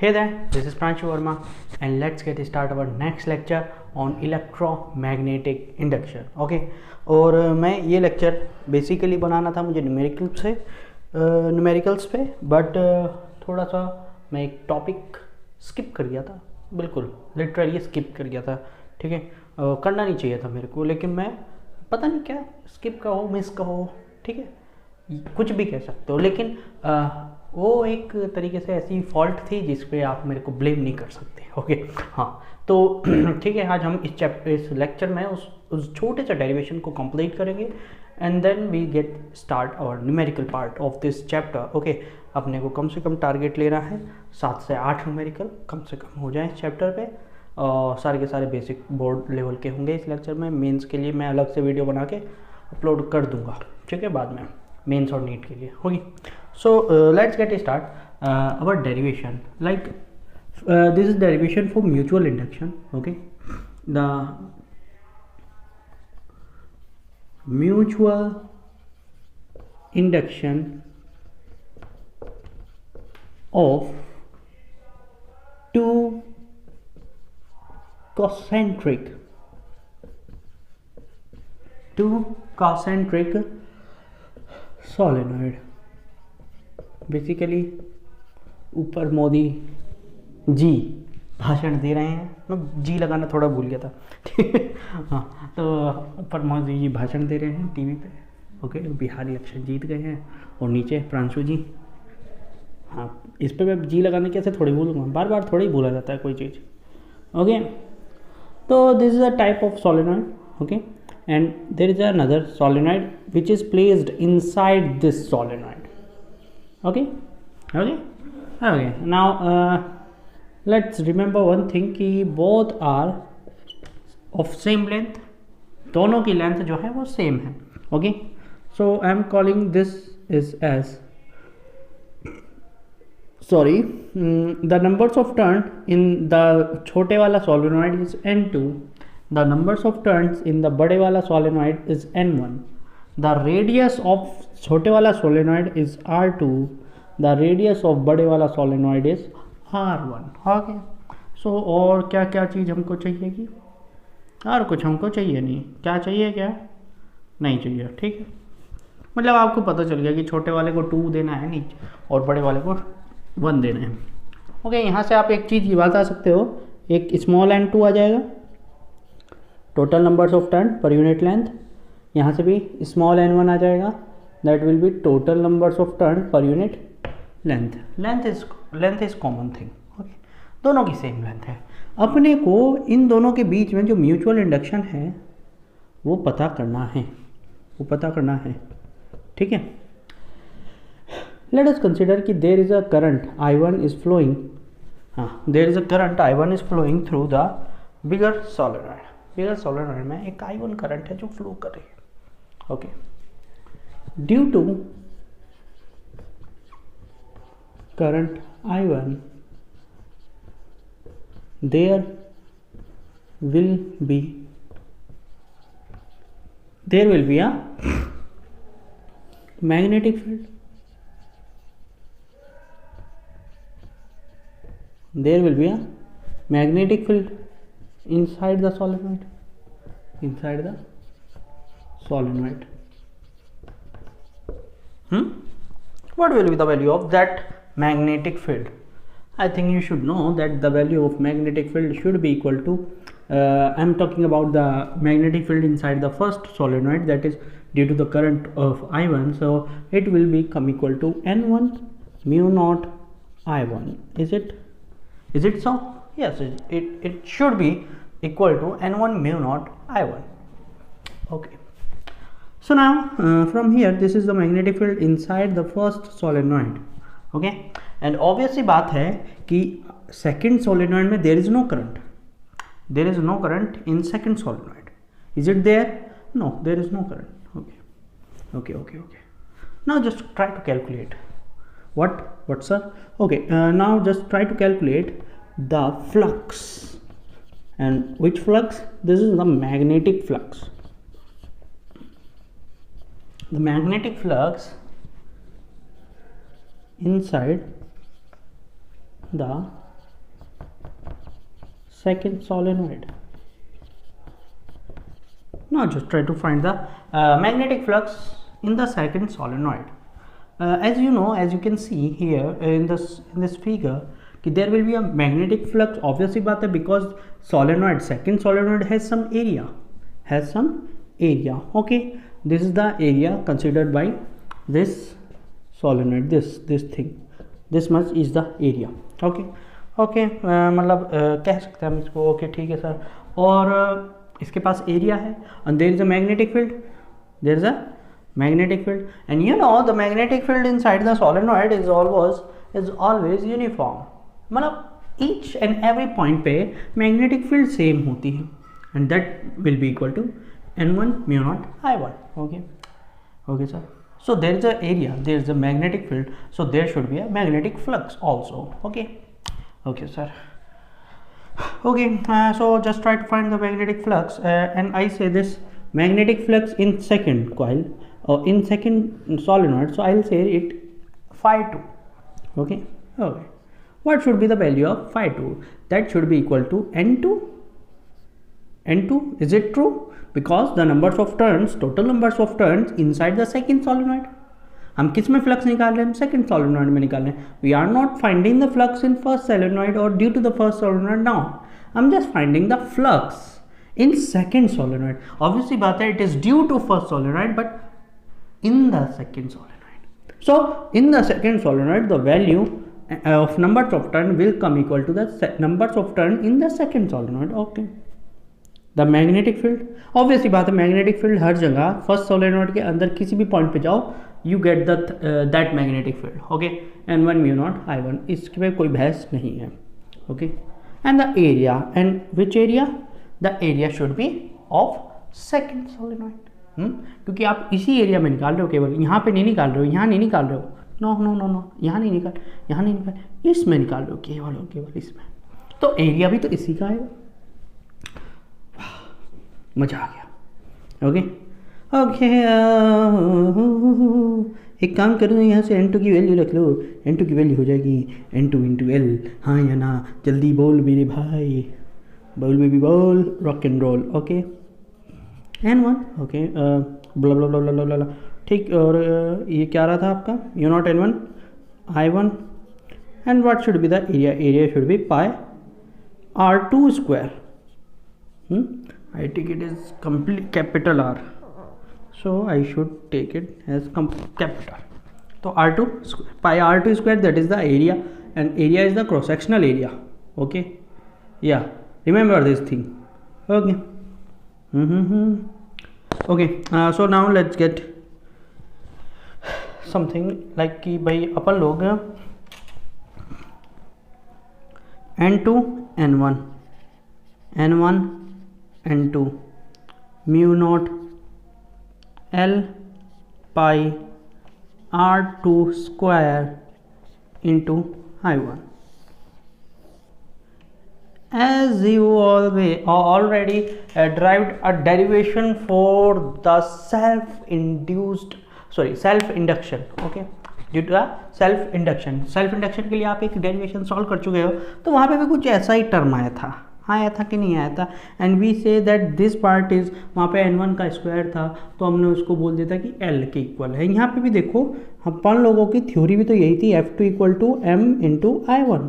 Hey there, this is Pranshu Verma and let's get start our next lecture on electromagnetic induction. Okay, और मैं ये lecture basically बनाना था मुझे numericals पे but थोड़ा सा मैं एक टॉपिक स्किप कर गया था, बिल्कुल लिटरली स्किप कर गया था. ठीक है, करना नहीं चाहिए था मेरे को, लेकिन मैं पता नहीं क्या स्किप कहो मिस कहो, ठीक है, कुछ भी कह सकते हो, लेकिन वो एक तरीके से ऐसी फॉल्ट थी जिस पे आप मेरे को ब्लेम नहीं कर सकते. ओके हाँ, तो ठीक है, आज हम इस लेक्चर में उस छोटे से डेरिवेशन को कंप्लीट करेंगे and then we get start our numerical part of this chapter. Okay, अपने को कम से कम टारगेट लेना है 7 से 8 न्यूमेरिकल कम से कम हो जाए इस चैप्टर पे. सारे के सारे बेसिक बोर्ड लेवल के होंगे इस लेक्चर में. मेंस के लिए मैं अलग से वीडियो बना के अपलोड कर दूंगा, ठीक है, बाद में मेंस और नीट के लिए होगी. So let's get start our derivation. Like this is derivation for mutual induction. Okay, the mutual induction of two concentric solenoid. Basically ऊपर मोदी जी भाषण दे रहे हैं, मैं जी लगाना थोड़ा भूल गया था. ठीक है हाँ, तो ऊपर मोदी जी भाषण दे रहे हैं टीवी पे. ओके, बिहार इलेक्शन जीत गए हैं और नीचे प्रांशु जी. हाँ, इस पे मैं जी लगाने कैसे थोड़ी भूलूंगा, बार बार थोड़ी भूला जाता है कोई चीज़. ओके, तो this is a type of solenoid. Okay, and there is another solenoid which is placed inside this solenoid. Okay. Now let's remember one thing कि both are of same length. दोनों की लेंथ जो है वो same है. Okay, so I am calling this is as the numbers of turns in the छोटे वाला solenoid is n2. The numbers of turns in the बड़े वाला solenoid is n1. The radius of छोटे वाला solenoid is R2. The radius of बड़े वाला solenoid is R1. Okay, सो और क्या क्या चीज़ हमको चाहिए कि और कुछ हमको चाहिए नहीं. क्या चाहिए, क्या नहीं चाहिए. ठीक है, मतलब आपको पता चल गया कि छोटे वाले को 2 देना है नीचे और बड़े वाले को 1 देना है. ओके, यहाँ से आप एक चीज़ ये बता सकते हो, एक स्मॉल n2 आ जाएगा, total numbers of turn per unit length. यहाँ से भी स्मॉल n1 आ जाएगा, that will be total numbers of turn per unit length. Length is common thing. Okay, दोनों की सेम लेंथ है. अपने को इन दोनों के बीच में जो म्यूचुअल इंडक्शन है वो पता करना है. ठीक है, लेट अस कंसिडर कि there is a current I1 is flowing. हाँ, there is a current I1 is flowing through the bigger solenoid में एक I1 करंट है जो फ्लो कर रही है. Okay, due to current I1 there will be a magnetic field. There will be a magnetic field inside the solenoid. What will be the value of that magnetic field? I think you should know that the value of magnetic field should be equal to I am talking about the magnetic field inside the first solenoid, that is due to the current of I1, so it will become equal to N1 mu naught I1. Is it so? Yes, it should be equal to N1 mu naught I1. Okay, so now from here this is the magnetic field inside the first solenoid. Okay, and obviously बात है कि second solenoid में there is no current in second solenoid. Is it there? No, there is no current. Okay. Now just try to calculate. What sir? Okay, now just try to calculate the flux. And which flux? This is the magnetic flux. The magnetic flux inside the second solenoid. Now just try to find the magnetic flux in the second solenoid. As you know, as you can see here in this figure, there will be a magnetic flux. Obviously बात है, because solenoid, second solenoid has some area, okay. This is the area considered by this solenoid, this thing, this much is the area, okay. मतलब कह सकते हैं हम इसको, okay ठीक है सर. और इसके पास एरिया है and there is a magnetic field, and you know the magnetic field inside the solenoid is always uniform. मतलब each and every point पे magnetic field same होती है, and that will be equal to N1 mu naught I1, okay sir. So there is a area, there is a magnetic field, so there should be a magnetic flux also, okay sir. Okay, so just try to find the magnetic flux, and I say this magnetic flux in second coil or in second solenoid, so I'll say it phi 2, okay. What should be the value of phi 2? That should be equal to N2. Is it true? Because the numbers of turns, total numbers of turns inside the second solenoid. हम किस में flux निकाल रहे हैं? हम second solenoid में निकाल रहे हैं. We are not finding the flux in first solenoid और due to the first solenoid. Now I am just finding the flux in second solenoid. Obviously बात है, it is due to first solenoid but in the second solenoid. So in the second solenoid the value of numbers of turn will come equal to the numbers of turn in the second solenoid, okay. The magnetic field, obviously बात है, magnetic field हर जगह first solenoid के अंदर किसी भी point पे जाओ you get that magnetic field, okay. N1 mu naught I1, इसके पे कोई बहस नहीं है, okay. And the area, and which area? The area should be of second solenoid. क्योंकि आप इसी एरिया में निकाल रहे हो, केवल यहाँ पे नहीं निकाल रहे हो, यहाँ नहीं निकाल रहे हो, नो यहाँ नहीं निकाल, इसमें निकाल रहे हो, केवल इसमें. तो एरिया भी तो इसी का आएगा. मजा आ गया, ओके. एक काम करो, यहाँ से N2 की वैल्यू रख लो. N2 की वैल्यू हो जाएगी N2 इंटू L. हाँ या ना? जल्दी बोल मेरे भाई, बोल बेबी बोल, rock and roll, okay. N1, okay, blah blah blah blah blah, ठीक. और ये क्या रहा था आपका? You not N1 I1, and what should be the area? Area should be pi R2 square. I take it as complete capital R, so I should take it as capital. So R2 square, pi R2 square, that is the area, and area is the cross sectional area, okay. Yeah, remember this thing, okay. Okay, so now let's get something like कि भाई अपन लोग N2 N1 N2 mu naught L pi R2 square into I1. As you already derived a derivation for the self induction, okay. Due to the self induction के लिए आप एक derivation solve कर चुके हो, तो वहाँ पे भी कुछ ऐसा ही टर्म आया था कि नहीं आया था. And we say that this part is, वहाँ पे N1 का स्क्वायर था तो हमने उसको बोल दिया था कि L के इक्वल है. यहाँ पे भी देखो, अपन लोगों की थ्योरी भी तो यही थी, F2 equal to M into I1.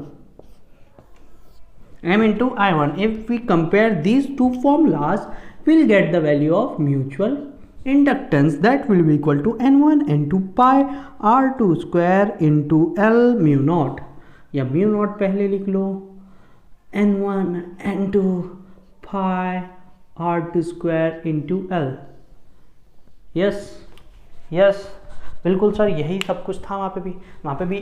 If we compare these two formulas, we'll get the value of mutual inductance, that will be equal to N1 N2 pi R2 square into L mu naught, या mu naught पहले लिख लो, N1 N2 pi R2 square into L. Yes बिल्कुल sir, यही सब कुछ था. वहाँ पे भी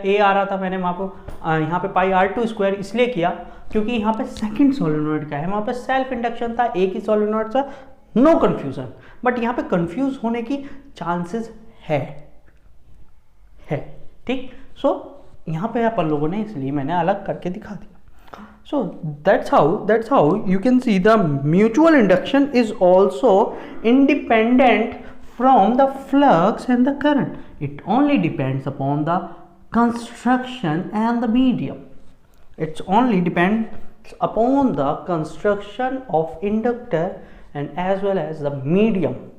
A आ रहा था. मैंने वहाँ पर यहाँ पे पाई R2 स्क्वायर इसलिए किया क्योंकि यहाँ पे सेकंड सोलेनॉइड का है, वहाँ पे सेल्फ इंडक्शन था, एक ही सोलेनॉइड था, नो कन्फ्यूज़न. बट यहाँ पे कंफ्यूज होने की चांसेस है, ठीक. सो यहाँ पे अपन लोगों ने, इसलिए मैंने अलग करके दिखा दिया. So that's how you can see the mutual induction is also independent from the flux and the current. It only depends upon the construction and the medium. It's only depend upon the construction of inductor and as well as the medium,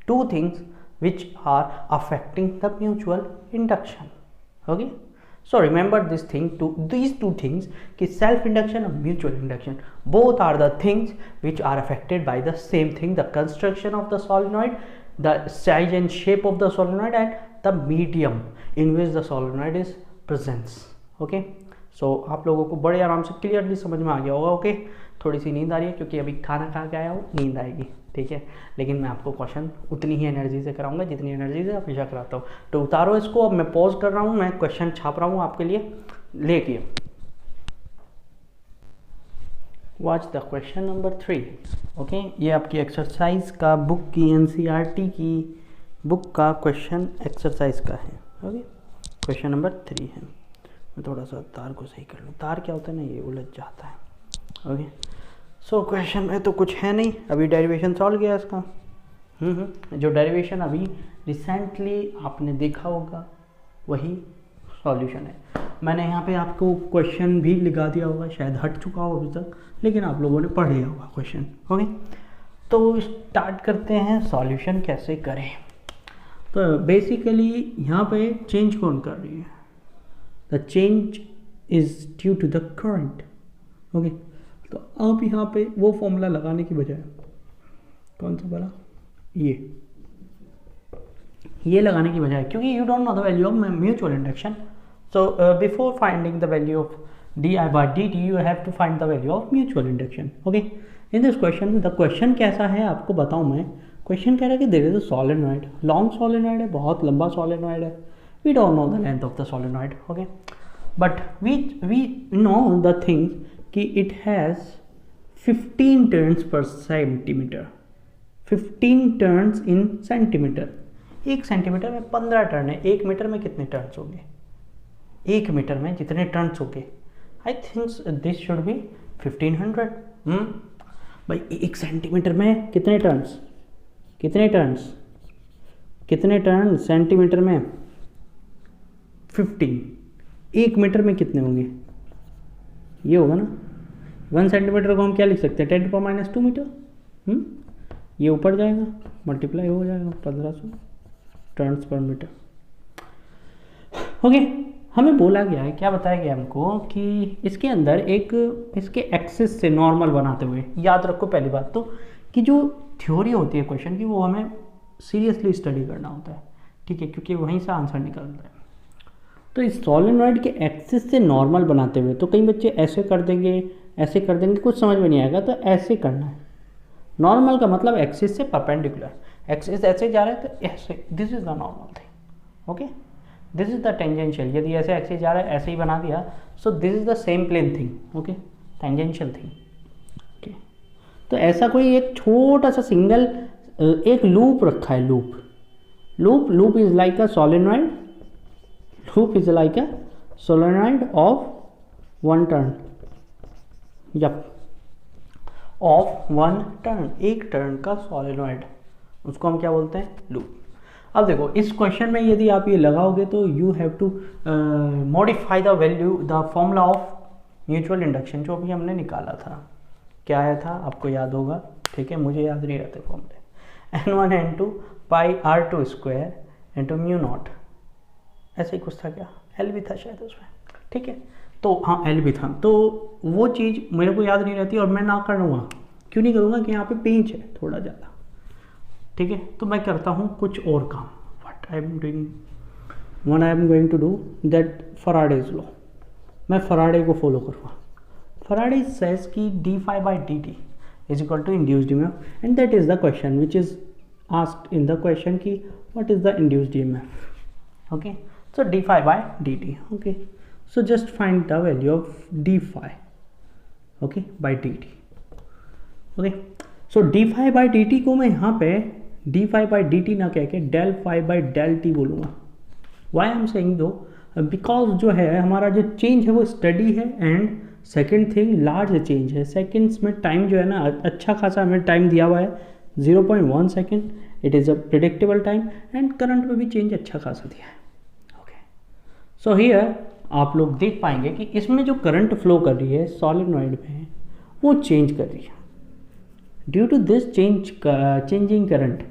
two things which are affecting the mutual induction. Okay, so remember this thing, these two things ki self induction and mutual induction, both are the things which are affected by the same thing, the construction of the solenoid, the size and shape of the solenoid and the medium in which the solenoid is presents. Okay, so आप लोगों को बड़े आराम से clearly समझ में आ गया होगा. ओके, थोड़ी सी नींद आ रही है क्योंकि अभी खाना खा के आया हूँ, नींद आएगी. ठीक है, लेकिन मैं आपको क्वेश्चन उतनी ही एनर्जी से कराऊंगा जितनी एनर्जी से हमेशा कराता हूँ. तो उतारो इसको, अब मैं पॉज कर रहा हूँ, मैं क्वेश्चन छाप रहा हूँ आपके लिए. लेके watch the question number 3. Okay, ये आपकी एक्सरसाइज का बुक की एनसीईआरटी की बुक का क्वेश्चन एक्सरसाइज का है. ओके, क्वेश्चन नंबर 3 है. मैं थोड़ा सा तार को सही कर लूँ, तार क्या होता है ना, ये उलझ जाता है. ओके, सो क्वेश्चन में तो कुछ है नहीं, अभी डेरिवेशन सॉल्व किया इसका. जो डेरिवेशन अभी रिसेंटली आपने देखा होगा वही सॉल्यूशन है. मैंने यहाँ पे आपको क्वेश्चन भी लिखा दिया होगा, शायद हट चुका हो अभी तक, लेकिन आप लोगों ने पढ़ लिया होगा क्वेश्चन. ओके, तो स्टार्ट करते हैं सॉल्यूशन कैसे करें. तो बेसिकली यहाँ पे चेंज कौन कर रही है, the change is due to the current. Okay, तो आप यहाँ पे वो फॉर्मूला लगाने की बजाय कौन सा वाला, ये लगाने की बजाय, क्योंकि you don't know the value of mutual induction, so before finding the value of d I by D t you have to find the value of mutual induction. Okay, in this question, the question कैसा है आपको बताऊँ मैं. Question कह रहा है कि there is a solenoid, long solenoid है, बहुत लंबा सोलेनॉइड है. We don't know the length of the solenoid. Okay, but we know the things कि it has 15 turns per centimeter. 15 turns in centimeter. 1 centimeter में 15 टर्न है. 1 metre में कितने turns होंगे, 1 मीटर में जितने टर्न्स होंगे, I think this should be 1500. भाई 1 सेंटीमीटर में कितने टर्न्स, कितने टर्न सेंटीमीटर में 15. 1 मीटर में कितने होंगे, ये होगा ना. 1 सेंटीमीटर को हम क्या लिख सकते हैं, 10⁻² मीटर. ये ऊपर जाएगा, मल्टीप्लाई हो जाएगा 1500 टर्न्स पर मीटर. ओके, हमें बोला गया है, क्या बताया गया हमको कि इसके अंदर एक इसके एक्सिस से नॉर्मल बनाते हुए, याद रखो पहली बात तो कि जो थ्योरी होती है क्वेश्चन की वो हमें सीरियसली स्टडी करना होता है. ठीक है, क्योंकि वहीं से आंसर निकलता है. तो इस सोलेनॉइड के एक्सिस से नॉर्मल बनाते हुए, तो कई बच्चे ऐसे कर देंगे, ऐसे कर देंगे, कुछ समझ में नहीं आएगा. तो ऐसे करना है. नॉर्मल का मतलब एक्सिस से परपेंडिकुलर, एक्सिस ऐसे जा रहा है तो ऐसे, this is the normal thing. Okay, this is the tangential. यदि ऐसे एक्सिस जा रहा है, ऐसे ही बना दिया, so this is the same plane thing. Okay, tangential thing. Okay, तो ऐसा कोई एक छोटा सा सिंगल एक लूप रखा है. Loop is like a solenoid. Loop is like a solenoid of 1 turn. Yep, of 1 turn, 1 turn का सोलेनॉइड, उसको हम क्या बोलते हैं, लूप. अब देखो इस क्वेश्चन में यदि आप ये लगाओगे तो you have to modify the value, the formula of mutual induction जो अभी हमने निकाला था. क्या आया था आपको याद होगा. ठीक है, मुझे याद नहीं रहते फॉर्मूले. N1 N2 पाई R2 square into mu naught, ऐसे ही कुछ था, क्या एल भी था शायद उसमें. ठीक है, तो हाँ एल भी था. तो वो चीज़ मेरे को याद नहीं रहती और मैं ना करूँगा. क्यों नहीं करूँगा कि यहाँ पे पेंच है थोड़ा ज़्यादा. ठीक है, तो मैं करता हूँ कुछ और काम. What I am doing, one I am going to do that Faraday's law. मैं फैराडे को फॉलो करूँगा. फैराडे सेज कि d∅dt is equal to induced EMF, and that is the question which is asked in the question की what is the induced EMF. Okay, so d∅dt. okay, so just find the value of d∅, okay, by dt. okay, so d∅dt को मैं यहाँ पे d∅dt ना कह के del∅ बोलूँगा. why I'm saying though, because जो है हमारा जो चेंज है वो स्टडी है, and second thing large change है. सेकेंड्स में टाइम जो है ना अच्छा खासा हमें टाइम दिया हुआ है, 0.1 second. It is a predictable time, and current में भी चेंज अच्छा खासा दिया है. So here आप लोग देख पाएंगे कि इसमें जो करंट फ्लो कर रही है सॉलिनॉइड में वो चेंज कर रही है. Due to this changing current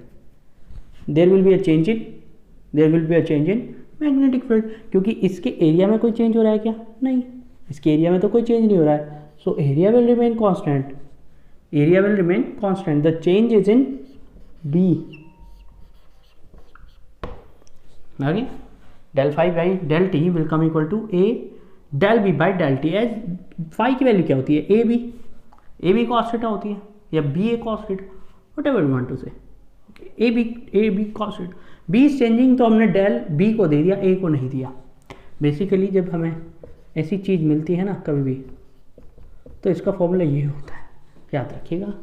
there will be a change in magnetic field. क्योंकि इसके एरिया में कोई चेंज हो रहा है क्या? नहीं, इसके एरिया में तो कोई चेंज नहीं हो रहा है. So area will remain constant. The change is in B. आगे del phi by del t will come equal to a del b by del t. As phi की वैल्यू क्या होती है? a b cos थीटा होती है या b a cos theta, whatever you want to say. a b cos theta. b is changing तो हमने del b को दे दिया, a को नहीं दिया. बेसिकली जब हमें ऐसी चीज़ मिलती है ना कभी भी, तो इसका फॉर्मूला ये होता है, याद रखिएगा.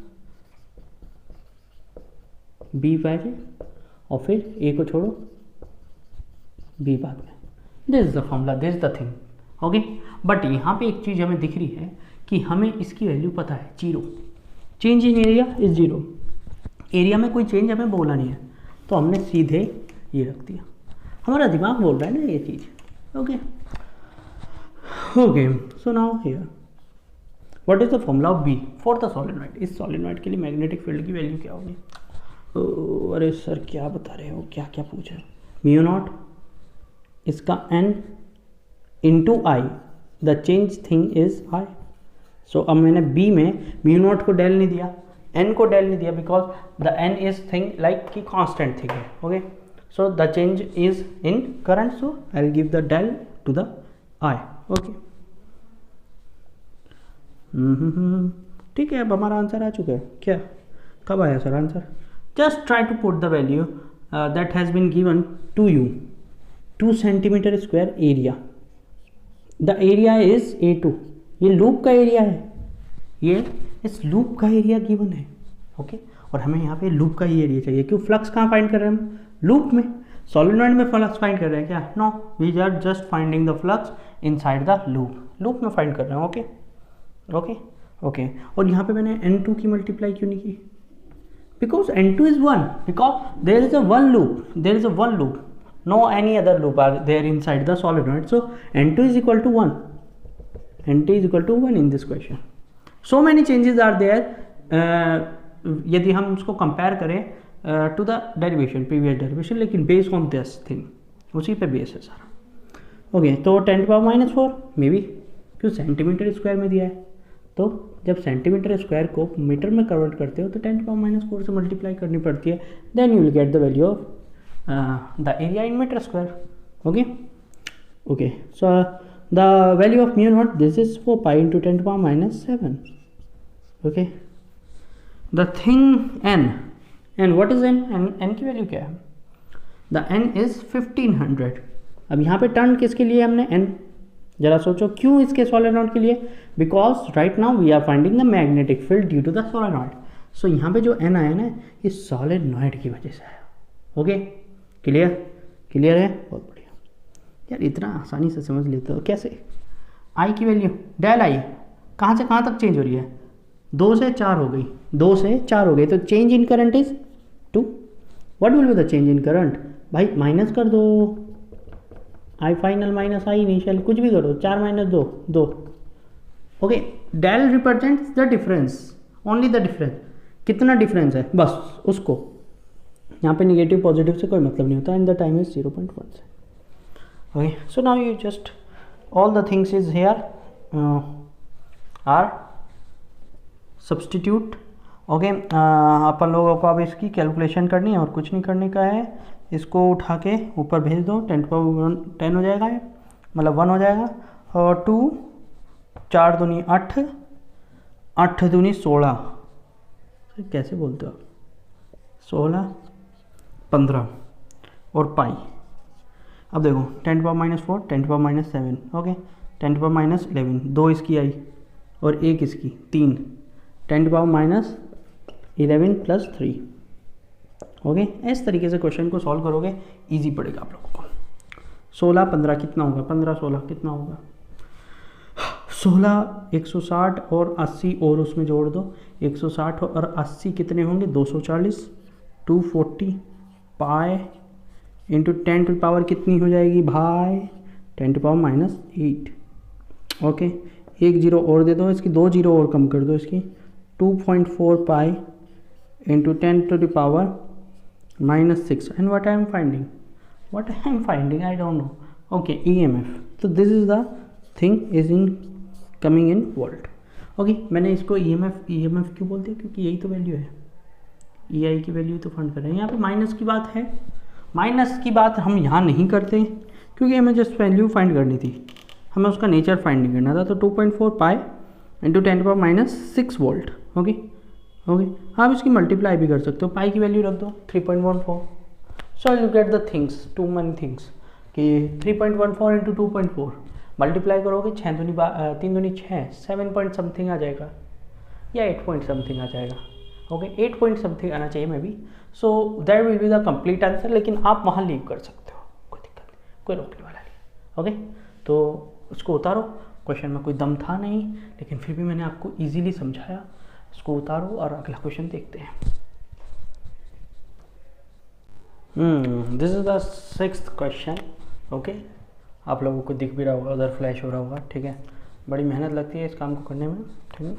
b पहले और फिर a को छोड़ो, b बाद में. This is the formula, this is the thing. Okay, but यहाँ पे एक चीज़ हमें दिख रही है कि हमें इसकी वैल्यू पता है 0. Change in area is 0. Area में कोई चेंज हमें बोला नहीं है, तो हमने सीधे ये रख दिया. हमारा दिमाग बोल रहा है ना ये चीज़. Okay, so now here what is the formula of B for the solenoid. इस सॉलिनॉइड के लिए मैग्नेटिक फील्ड की वैल्यू क्या होगी? अरे सर क्या बता रहे हो, क्या क्या पूछ रहे हो? म्यू नॉट इसका n into I, the change thing is I. So अब मैंने b में म्यू नॉट को डेल नहीं दिया, n को डेल नहीं दिया, because the n is thing like कि कांस्टेंट थिंग है. Okay, so the change is in current, so I will give the del to the I. Okay, ठीक है. अब हमारा आंसर आ चुका है. क्या कब आया sir answer? Just try to put the value that has been given to you. 2 centimetre square area, the area is A2. ये लूप का एरिया है, ये इस लूप का एरिया गिवन है. ओके, और हमें यहाँ पे लूप का ही एरिया चाहिए. क्यों? फ्लक्स कहाँ फाइंड कर रहे हैं हम? लूप में. सॉलिनॉइड में फ्लक्स फाइंड कर रहे हैं क्या? No, we are just finding the flux inside the loop में फाइंड कर रहे हैं. Okay okay okay. और यहाँ पे मैंने N2 की मल्टीप्लाई क्यों नहीं की? Because N2 is 1, because there is a one loop, no any other loop are there inside the solenoid. So n2 is equal to 1. n2 is equal to 1 in this question. So many changes are there. यदि हम उसको compare करें to the derivation, previous derivation, लेकिन based on this thing, उसी पे base है सारा. Okay, तो 10⁻⁴ मे बी, क्यों? सेंटीमीटर स्क्वायर में दिया है, तो जब सेंटीमीटर स्क्वायर को मीटर में कन्वर्ट करते हो तो 10⁻⁴ से मल्टीप्लाई करनी पड़ती है. Then you will get the value of the area in meter square. Okay, so the value of mu naught, this is 4 pi into 10⁻⁷. okay, the thing n what is n की value क्या है? the n is 1500. अब यहाँ पे turn किसके लिए हमने n? जरा सोचो, क्यों इसके सोलेनॉइड के लिए? Because right now we are finding the magnetic field due to the solenoid. So यहाँ पे जो n आया ना, ये सोलेनॉइड की वजह से आया. ओके, क्लियर है? बहुत बढ़िया यार, इतना आसानी से समझ लेते हो. कैसे? आई की वैल्यू डेल आई कहाँ से कहाँ तक चेंज हो रही है? 2 से 4 हो गई, 2 से 4 हो गई, तो change in current is 2. What will be the change in current? भाई माइनस कर दो, I final minus I initial, कुछ भी करो. 4 - 2 2. Okay, del represents the difference, only the difference. कितना डिफरेंस है बस उसको. यहाँ पे निगेटिव पॉजिटिव से कोई मतलब नहीं होता. एंड द टाइम इज 0.1 से. Okay, so now you just all the things is here are substitute. Okay, अपन लोगों को अब इसकी कैलकुलेशन करनी है और कुछ नहीं करने का है. इसको उठा के ऊपर भेज दो. 10 हो जाएगा, मतलब 1 हो जाएगा. और 2 4 दूनी 8, 8 दूनी 16. कैसे बोलते हो? 16 15 और पाई. अब देखो 10⁻⁴, 10⁻⁷. ओके, 10⁻11, 2 इसकी आई और 1 इसकी, 3. 10⁻11 प्लस 3. ओके, इस तरीके से क्वेश्चन को सॉल्व करोगे, इजी पड़ेगा आप लोगों को. 16 15 कितना होगा? 15 16 कितना होगा? 16 160 और 80 और उसमें जोड़ दो. 160 और 80 कितने होंगे? 240. 240 पाई इंटू 10 टू पावर कितनी हो जाएगी भाई? 10⁻⁸। ओके, एक जीरो और दे दो, इसकी 2 जीरो और कम कर दो, इसकी 2.4 pi into 10⁻⁻6। And what I am finding I don't know. Okay, EMF। तो this is the thing is in coming in volt. Okay, मैंने इसको EMF क्यों बोलते हैं, क्योंकि यही तो वैल्यू है, EI की वैल्यू तो फाइंड कर रहे हैं। यहाँ पे माइनस की बात है, माइनस की बात हम यहाँ नहीं करते क्योंकि हमें जस्ट वैल्यू फाइंड करनी थी, हमें उसका नेचर फाइंड नहीं करना था। तो 2.4 पाई इंटू 10⁻⁻6 वोल्ट। ओके, आप इसकी मल्टीप्लाई भी कर सकते हो, पाई की वैल्यू रख दो 3.14। So you get the things, too many things कि 3.14 इंटू 2.4 मल्टीप्लाई करोगे, 3 दूनी 6, 7 पॉइंट समथिंग आ जाएगा या 8 पॉइंट समथिंग आ जाएगा। ओके, 8 पॉइंट समथिंग आना चाहिए may be. So that will be the complete answer, लेकिन आप वहाँ लीव कर सकते हो, कोई दिक्कत नहीं, कोई रोकने वाला नहीं। ओके, तो उसको उतारो, क्वेश्चन में कोई दम था नहीं, लेकिन फिर भी मैंने आपको इजीली समझाया। इसको उतारो और अगला क्वेश्चन देखते हैं। This is the 6th question. Okay, आप लोगों को दिख भी रहा होगा, उधर फ्लैश हो रहा होगा, ठीक है। बड़ी मेहनत लगती है इस काम को करने में, ठीक है।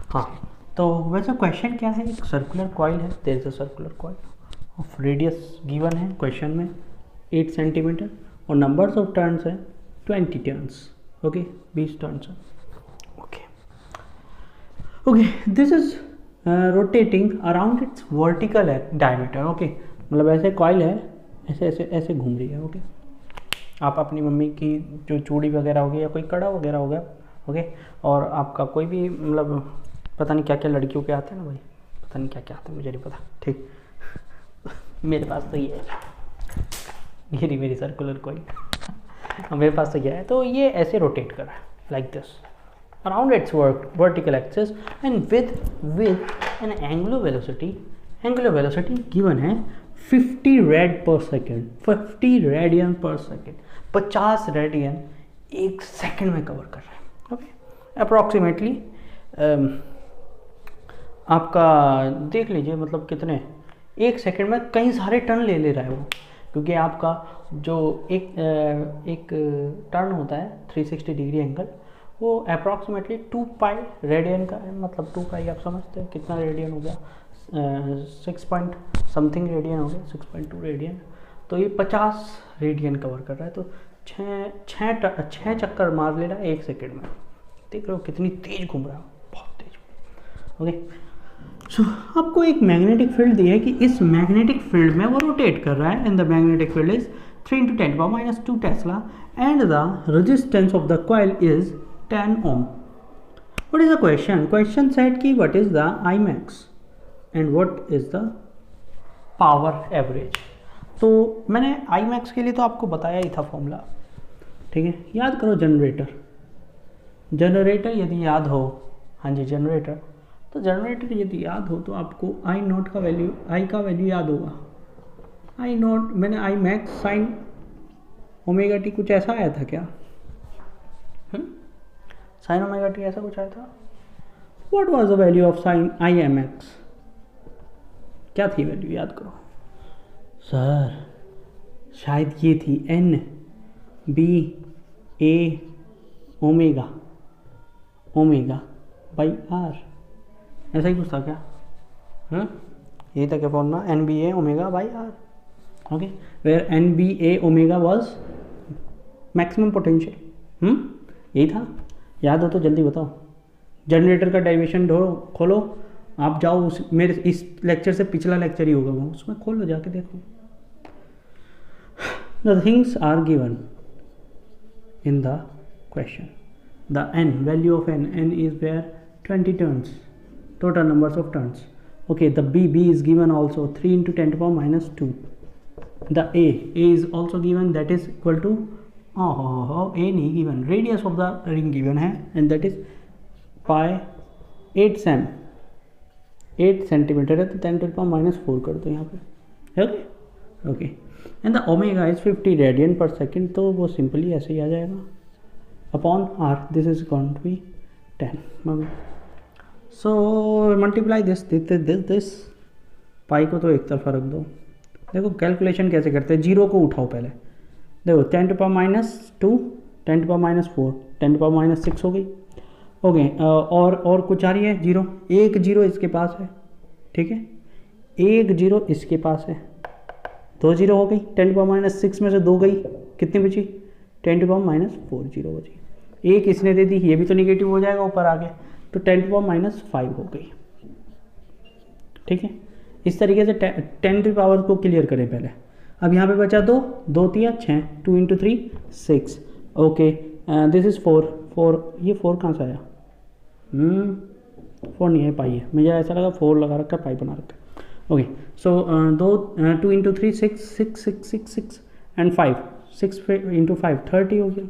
हाँ, तो वैसे क्वेश्चन क्या है, एक सर्कुलर कॉइल है, there is a circular coil of radius given है क्वेश्चन में 8 सेंटीमीटर, और नंबर्स ऑफ टर्न्स है 20 टर्न्स। ओके, 20 टर्न्स है। Okay, this is rotating around its vertical diameter. Okay, मतलब ऐसे कॉइल है, ऐसे ऐसे ऐसे घूम रही है। ओके, आप अपनी मम्मी की जो चूड़ी वगैरह होगी या कोई कड़ा वगैरह हो गया, ओके, और आपका कोई भी मतलब पता नहीं क्या क्या लड़कियों के आते हैं ना भाई, पता नहीं क्या क्या आते हैं, मुझे नहीं पता, ठीक। मेरे पास तो ये है, ये रही मेरी सर्कुलर कॉइल। मेरे पास तो ये है, तो ये ऐसे रोटेट कर रहा है like this around its vertical axis and with an angular velocity given है 50 रेड पर second, 50 radian per second, 50 radian एक सेकेंड में कवर कर रहा है। ओके, अप्रॉक्सीमेटली आपका देख लीजिए, मतलब कितने, एक सेकेंड में कई सारे टर्न ले रहा है वो, क्योंकि आपका जो एक टर्न होता है 360 डिग्री एंगल, वो अप्रॉक्सीमेटली 2 पाई रेडियन का है। मतलब 2 पाई आप समझते हैं कितना रेडियन हो गया, 6 पॉइंट समथिंग रेडियन हो गया, 6.2 रेडियन। तो ये 50 रेडियन कवर कर रहा है, तो 6 चक्कर मार ले रहा है एक सेकेंड में। देख रहे हो कितनी तेज घूम रहा है, बहुत तेज। ओके, सो आपको एक मैग्नेटिक फील्ड दी है कि इस मैग्नेटिक फील्ड में वो रोटेट कर रहा है, and the magnetic field is 3 × 10⁻⁻2 Tesla and the resistance of the coil is 10 ohm. What is the question? Question said कि what is the Imax and what is the power average. तो मैंने Imax के लिए तो आपको बताया ही था formula, ठीक है। याद करो जनरेटर यदि याद हो, हाँ जी जनरेटर, तो जनरेटर यदि याद हो तो आपको I0 का वैल्यू, I का वैल्यू याद होगा। I0 मैंने Imax sin ओमेगा टी कुछ ऐसा आया था क्या, साइन ओमेगा टी ऐसा कुछ आया था। What was the value of sine IMX, क्या थी वैल्यू याद करो सर, शायद ये थी NBA ओमेगा बाई R, ऐसा ही कुछ था क्या, यही था क्या formula, NBA omega by R। Okay, where NBA omega was maximum potential, यही था। याद हो तो जल्दी बताओ। जनरेटर का डेरिवेशन खोलो, आप जाओ मेरे इस लेक्चर से पिछला लेक्चर ही होगा वो, उसमें खोलो जाके देखो। The things are given in the question. The n value of n is where 20 turns, total numbers of turns. Okay, the b is given also 3 × 10⁻²। The a is also given, that is equal to A नहीं given, radius of the ring given है, and that is pi 8 centimeter है, तो 10⁻⁴ कर दो यहाँ पे। Okay, and the omega is 50 radian per second, तो वो सिंपली ऐसे ही आ जाएगा upon R, this is going to be 10। So multiply this pi को तो एक तरफा रख दो। देखो कैलकुलेशन कैसे करते हैं, जीरो को उठाओ पहले, देखो 10⁻², 10⁻⁴, 10⁻⁶ हो गई। ओके, और कुछ आ रही है जीरो, एक जीरो इसके पास है, ठीक है, एक जीरो इसके पास है, दो जीरो हो गई, 10⁻⁶ में से दो गई, कितनी बची, 10⁻⁴ बची, एक इसने दे दी, ये भी तो निगेटिव हो जाएगा ऊपर आगे, तो 10⁻⁵ हो गई, ठीक है। इस तरीके से 10 की पावर को क्लियर करें पहले। अब यहाँ पे बचा दो, दो तिया 6, 2 × 3 6, ओके, दिस इज़ 4, ये 4 कहाँ से आया, 4 नहीं है, पाई है, मुझे ऐसा लगा 4 लगा रखा है, पाई बना रखा है। ओके, सो 2 × 3 6, 6 6 6 6 एंड 5, 6 × 5 30 हो गया।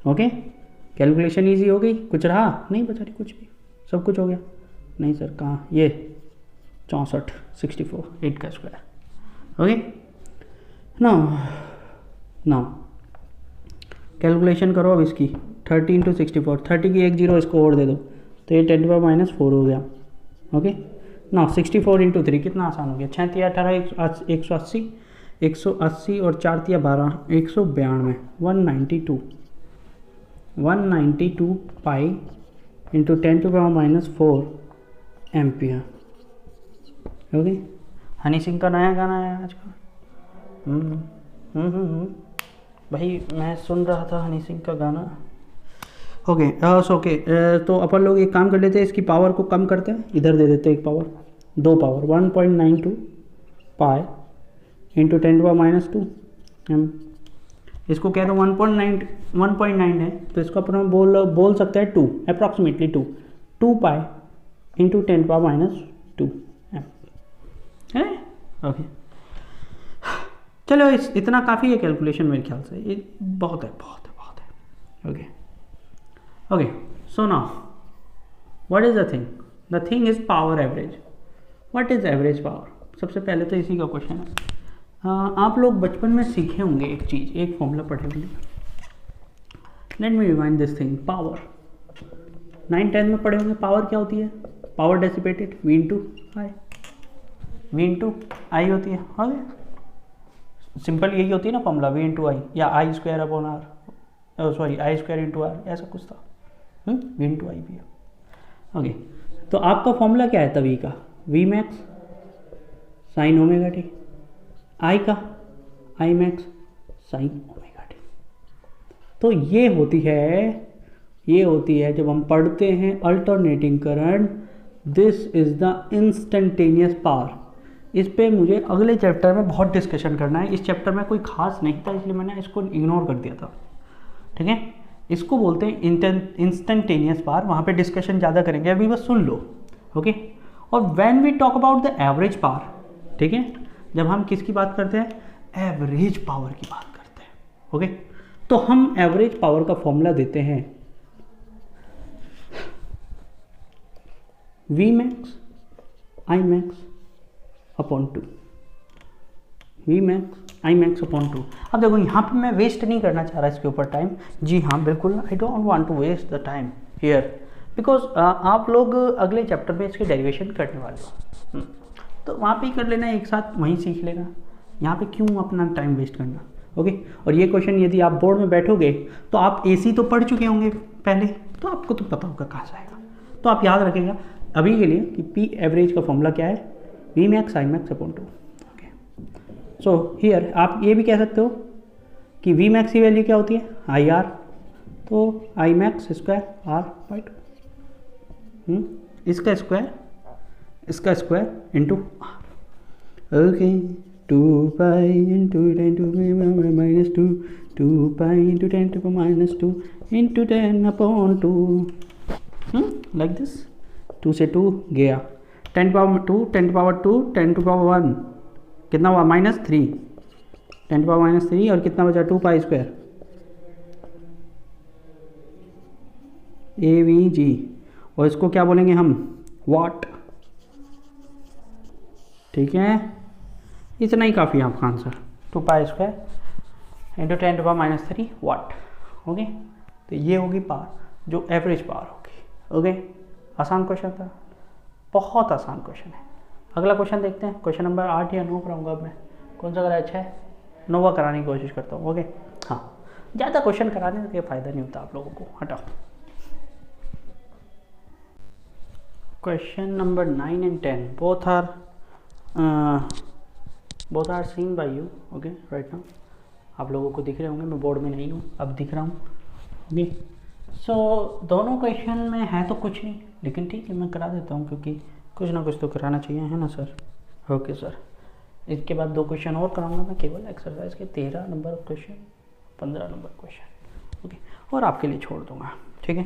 ओके, कैलकुलेशन इजी हो गई, कुछ रहा नहीं बचा रही कुछ भी, सब कुछ हो गया। नहीं सर कहाँ, ये 64 64 8 का स्क्वायर। ओके, नाउ कैलकुलेशन करो अब इसकी, 30 × 64, 30 की एक जीरो इसको और दे दो, तो ये 10⁻⁴ हो गया। ओके, नाउ 64 × 3 कितना आसान हो गया, 6 तिया 18 180, 180 और 4 तिया 12 192, 192 pi into 10⁻⁴ ampere. Okay, Honey Singh का नया गाना आया आज का, भाई मैं सुन रहा था हनी सिंह का गाना। ओके, ओके, तो अपन लोग एक काम कर लेते हैं, इसकी पावर को कम करते हैं, इधर दे देते हैं एक पावर, दो पावर, 1.92 पाई इंटू 10⁻⁻²। इसको कह दो 1.9 है, तो इसको अपन बोल सकते हैं 2, अप्रॉक्सीमेटली 2 पाई इंटू 10⁻⁻² है। ओके, चलो इतना काफ़ी है कैलकुलेशन मेरे ख्याल से, ये बहुत है। Okay, so now what is the thing, the thing is power average. What is average power, सबसे पहले तो इसी का क्वेश्चन है। आप लोग बचपन में सीखे होंगे एक चीज़, एक फॉर्मूला पढ़े होंगे, let me remind this thing, power 9 10 में पढ़े होंगे। पावर क्या होती है, पावर डेसिपेटेड V × I होती है। हाँ, सिंपल यही होती है ना फॉर्मूला, V × I या I² upon R, sorry I² × R, ऐसा कुछ था। V × I भी है। ओके, तो आपका फॉर्मूला क्या है तभी का, Vmax sin ω t, I का Imax sin ω t। तो ये होती है जब हम पढ़ते हैं alternating current, this is the instantaneous power. इस पे मुझे अगले चैप्टर में बहुत डिस्कशन करना है, इस चैप्टर में कोई खास नहीं था इसलिए मैंने इसको इग्नोर कर दिया था, ठीक है। इसको बोलते हैं इंस्टेंटेनियस पावर, वहाँ पे डिस्कशन ज़्यादा करेंगे, अभी बस सुन लो। ओके, और when we talk about the average power, ठीक है, जब हम किसकी बात करते हैं, एवरेज पावर की बात करते हैं। ओके, तो हम एवरेज पावर का फॉर्मूला देते हैं Vmax Imax upon 2, Vmax Imax upon 2। अब देखो यहाँ पे मैं वेस्ट नहीं करना चाह रहा इसके ऊपर टाइम, जी हाँ बिल्कुल, I don't want to waste the time here, because आप लोग अगले चैप्टर में इसके डेरिवेशन करने वाले हो, तो वहाँ पे ही कर लेना, एक साथ वहीं सीख लेना, यहाँ पे क्यों अपना टाइम वेस्ट करना। ओके, और ये क्वेश्चन यदि आप बोर्ड में बैठोगे तो आप AC तो पढ़ चुके होंगे पहले, तो आपको तो पता होगा कहाँ से आएगा, तो आप याद रखेगा अभी के लिए कि P एवरेज का फॉर्मूला क्या है, Vmax Imax upon 2। Okay, so here आप ये भी कह सकते हो कि Vmax की वैल्यू क्या होती है, IR, तो Imax स्क्वायर R/2, इसका square into R। Okay, 2 pi into 10⁻⁻², 2 pi into 10⁻² into 10/2, like this. 2 से 2 गया, 10⁻2 10⁻2 10⁻1 कितना हुआ, -3, 10⁻3 और कितना बचा 2 पाई स्क्वायर AVG, और इसको क्या बोलेंगे हम, वाट, ठीक है। इतना ही काफ़ी है आपका आंसर, 2 पाई स्क्वायर इंटू 10⁻³ वाट। ओके, तो ये होगी पावर, जो एवरेज पावर होगी। ओके, आसान क्वेश्चन था, बहुत आसान क्वेश्चन है। अगला क्वेश्चन देखते हैं, क्वेश्चन नंबर 8 या 9 पर आऊँगा अब मैं, कौन सा करा, 6, नोवा कराने की कोशिश करता हूँ। ओके, हाँ, ज़्यादा क्वेश्चन कराने का फ़ायदा नहीं होता आप लोगों को। हटाओ। Question number 9 and 10 both are seen by you, okay, right now। आप लोगों को दिख रहे होंगे, मैं बोर्ड में नहीं हूँ, अब दिख रहा हूँ। ओके, सो दोनों क्वेश्चन में है तो कुछ नहीं, लेकिन ठीक है मैं करा देता हूँ, क्योंकि कुछ ना कुछ तो कराना चाहिए, है ना सर। ओके सर, इसके बाद 2 क्वेश्चन और कराऊंगा मैं, केवल एक्सरसाइज के 13 number question, 15 number question, okay, और आपके लिए छोड़ दूंगा, ठीक है।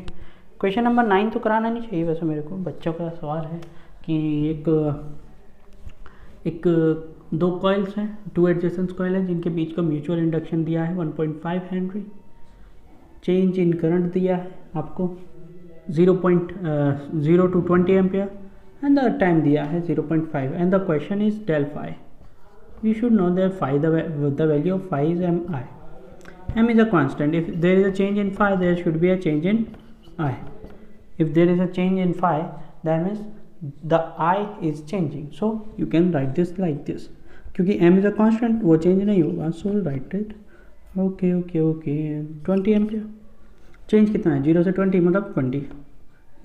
क्वेश्चन नंबर 9 तो कराना नहीं चाहिए वैसे मेरे को। बच्चों का सवाल है कि एक 2 कॉइल्स हैं, 2 एडजेसेंट कॉइल हैं जिनके बीच का म्यूचुअल इंडक्शन दिया है 1.5 हेनरी। चेंज इन करंट दिया है आपको 0 to 20 ampere and the time दिया है 0.5 and the question is del phi। You should know that phi, the value of phi is mi. M is a constant. If there is a change in phi, there should be a change in I. If there is a change in phi, that means the I is changing. So you can write this like this. क्योंकि M is a constant, वो change नहीं होगा, so write it. Okay, 20 ampere. Change कितना है? 0 से 20 मतलब 20।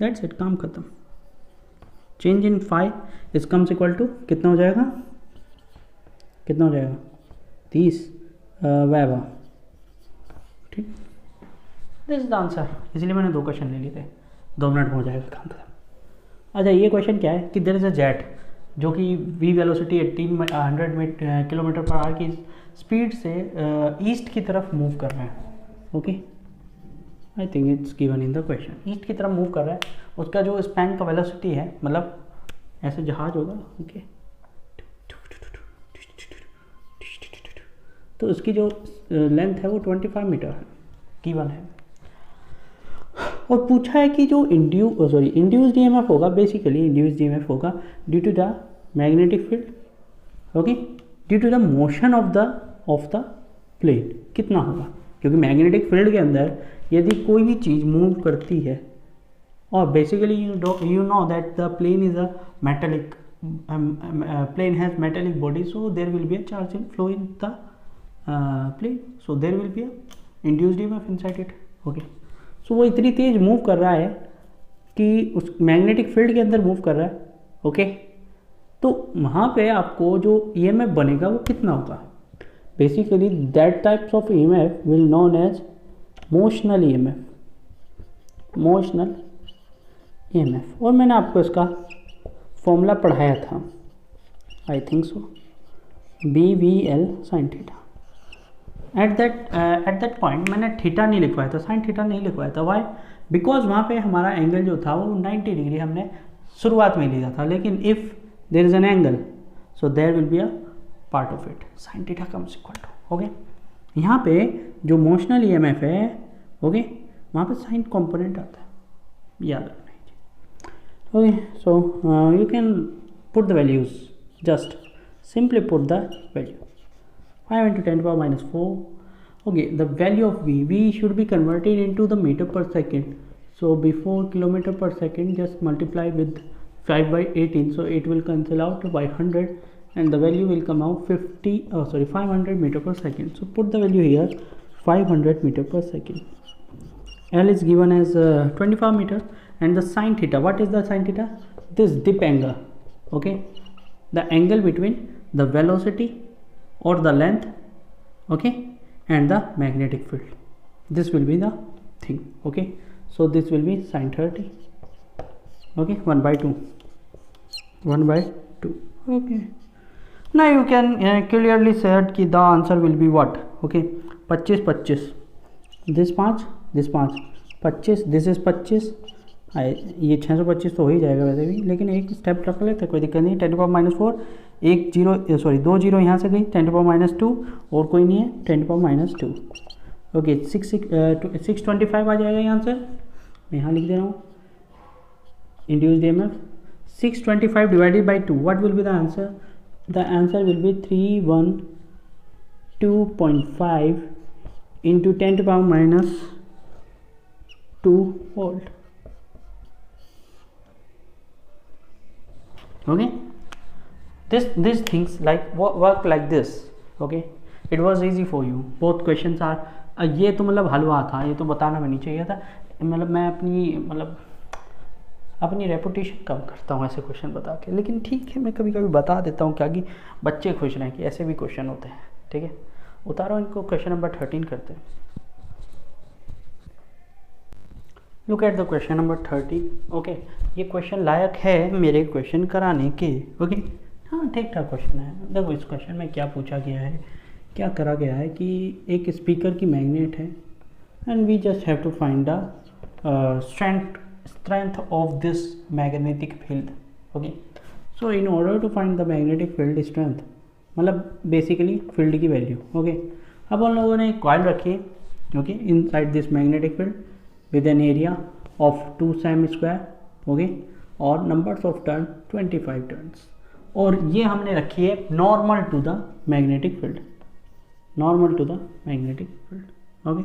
That's it, काम खत्म। Change in phi is comes equal to कितना हो जाएगा? 30 वैवा, ठीक। This is the answer. इसलिए मैंने 2 क्वेश्चन ले लिए थे, 2 मिनट में हो जाएगा काम खत्म। अच्छा, ये क्वेश्चन क्या है कि देयर इज अ जेट जो कि v velocity 1800 kilometre per hour की स्पीड से ईस्ट की तरफ मूव कर रहे हैं। Okay, I think it's given in the question. East की तरफ मूव कर रहा है, उसका जो स्पैन का वेलोसिटी है, मतलब ऐसे जहाज होगा, ओके, तो उसकी जो लेंथ है वो 25 मीटर है, गिवन है। और पूछा है कि जो इंड्यूस्ड ईएमएफ होगा, बेसिकली इंड्यूस्ड ईएमएफ होगा due to the magnetic field, okay, due to the motion of the plane, कितना होगा? क्योंकि मैग्नेटिक फील्ड के अंदर यदि कोई भी चीज़ मूव करती है, और basically you know that the plane is a metallic plane has metallic body, so there will be a charge in flow in the plane, so there will be a induced EMF inside it, okay। so वो इतनी तेज move कर रहा है कि उस magnetic field के अंदर move कर रहा है, ओके। तो वहाँ पे आपको जो EMF बनेगा वो कितना होगा? Basically that types of EMF will known as motional EMF, और मैंने आपको इसका फॉर्मूला पढ़ाया था, I think so, BVL sin theta. At that point मैंने थीटा नहीं लिखवाया था, साइन थीटा नहीं लिखवाया था। वाई? बिकॉज वहाँ पे हमारा एंगल जो था वो 90 डिग्री हमने शुरुआत में लिया था, लेकिन if there is an angle so there will be a part of it, sine theta comes equal to, okay. यहाँ पे जो मोशनल EMF है, ओके, वहाँ पे साइन कंपोनेंट आता है, याद रखना। Okay, so you can put the values, just simply put the value 5 into 10 to the power minus 4, okay। The value of V should be converted into the meter per second, so before kilometer per second just multiply with 5 by 18, so it will cancel out by 100 and the value will come out 500 meter per second, so put the value here 500 meter per second। L is given as 25 meter, and the sin theta, what is the sin theta? This dip angle, okay, the angle between the velocity or the length, okay, and the magnetic field, this will be the thing, okay। so this will be sin 30, okay, 1 by 2, okay। now you can clearly said कि the answer will be what, okay, 25, this 5, 25, this is 25, ये 625 तो हो ही जाएगा वैसे भी, लेकिन एक step रख लेते, कोई दिक्कत नहीं। 10 to the power minus 4, 2 zero यहाँ से गई, 10 to the power minus 2, और कोई नहीं है, 10 to the power minus 2, okay. 625 आ जाएगा यहाँ से, मैं यहाँ लिख दे रहा हूँ induced EMF 625 divided by 2, what will be the answer? The answer will be 312.5 into 10 to the power minus 2 volt, okay। These things like work like this, okay। It was easy for you, both question are, ये तो मतलब हलवा था, ये तो बताना भी नहीं चाहिए था, मतलब मैं अपनी रेपुटेशन कम करता हूँ ऐसे क्वेश्चन बता के, लेकिन ठीक है मैं कभी कभी बता देता हूँ क्या कि बच्चे खुश रहें कि ऐसे भी क्वेश्चन होते हैं। ठीक है, उतारो इनको, क्वेश्चन नंबर 13 करते हैं। Look at the question number 30। Okay, ये क्वेश्चन लायक है मेरे क्वेश्चन कराने के। ओके, हाँ ठीक ठाक क्वेश्चन है। देखो इस क्वेश्चन में क्या पूछा गया है, क्या करा गया है कि एक स्पीकर की मैग्नेट है and we just have to find the strength of this magnetic field. Okay, so in order to find the magnetic field strength, मतलब बेसिकली फील्ड की वैल्यू। ओके, अब उन लोगों ने एक कॉइल रखी है okay inside this magnetic field with an area of 2 cm square okay और नंबर्स ऑफ टर्न 25 टर्न्स, और ये हमने रखी है normal to the magnetic field, normal to the magnetic field. Okay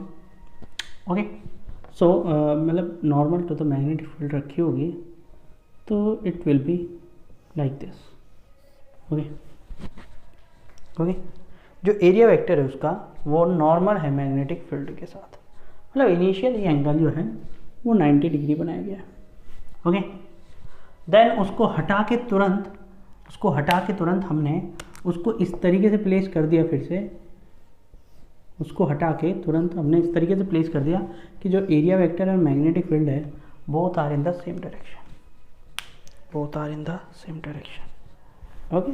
okay, so मतलब normal to the magnetic field रखी होगी तो it will be like this. Okay okay, जो एरिया वेक्टर है उसका वो नॉर्मल है मैग्नेटिक फील्ड के साथ, मतलब इनिशियल ये एंगल जो है वो 90 डिग्री बनाया गया है। ओके, देन उसको हटा के तुरंत हमने उसको इस तरीके से प्लेस कर दिया, फिर से उसको हटा के तुरंत हमने इस तरीके से प्लेस कर दिया कि जो एरिया वेक्टर और मैग्नेटिक फील्ड है both are in the same direction, both are in the same direction. Okay,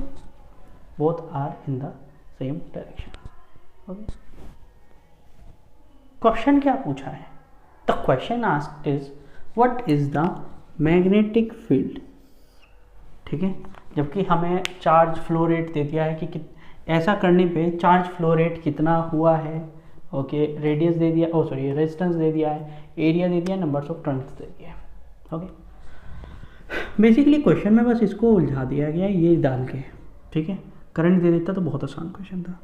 both are in the same direction. Okay, question क्या पूछा है? The question asked is what is the magnetic field. ठीक है, जबकि हमें charge flow rate दे दिया है कि ऐसा करने पे चार्ज फ्लो रेट कितना हुआ है। ओके, रेडियस दे दिया, सॉरी रेजिस्टेंस दे दिया है, एरिया दे दिया, नंबर्स ऑफ टर्न्स दे दिया है। ओके, बेसिकली क्वेश्चन में बस इसको उलझा दिया गया ये डाल के। ठीक है, करंट दे देता तो बहुत आसान क्वेश्चन था,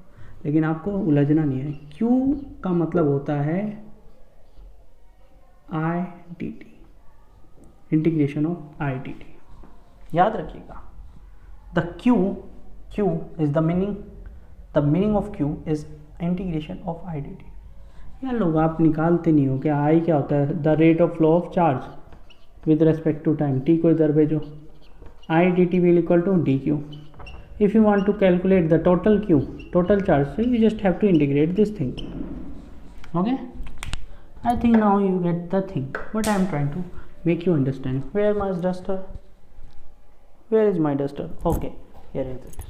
लेकिन आपको उलझना नहीं है। क्यू का मतलब होता है आई d T, integration of I d T, याद रखिएगा। The Q is the meaning of Q is integration of I dt। यार लोग आप निकालते नहीं हो क्या? I क्या होता है? The rate of flow of charge with respect to time, t को इधर भेजो, I dt will equal to dq। if you want to calculate the total Q, total charge, so you just have to integrate this thing। okay, I think now you get the thing what I am trying to make you understand। where my duster, where is my duster? okay, here is it।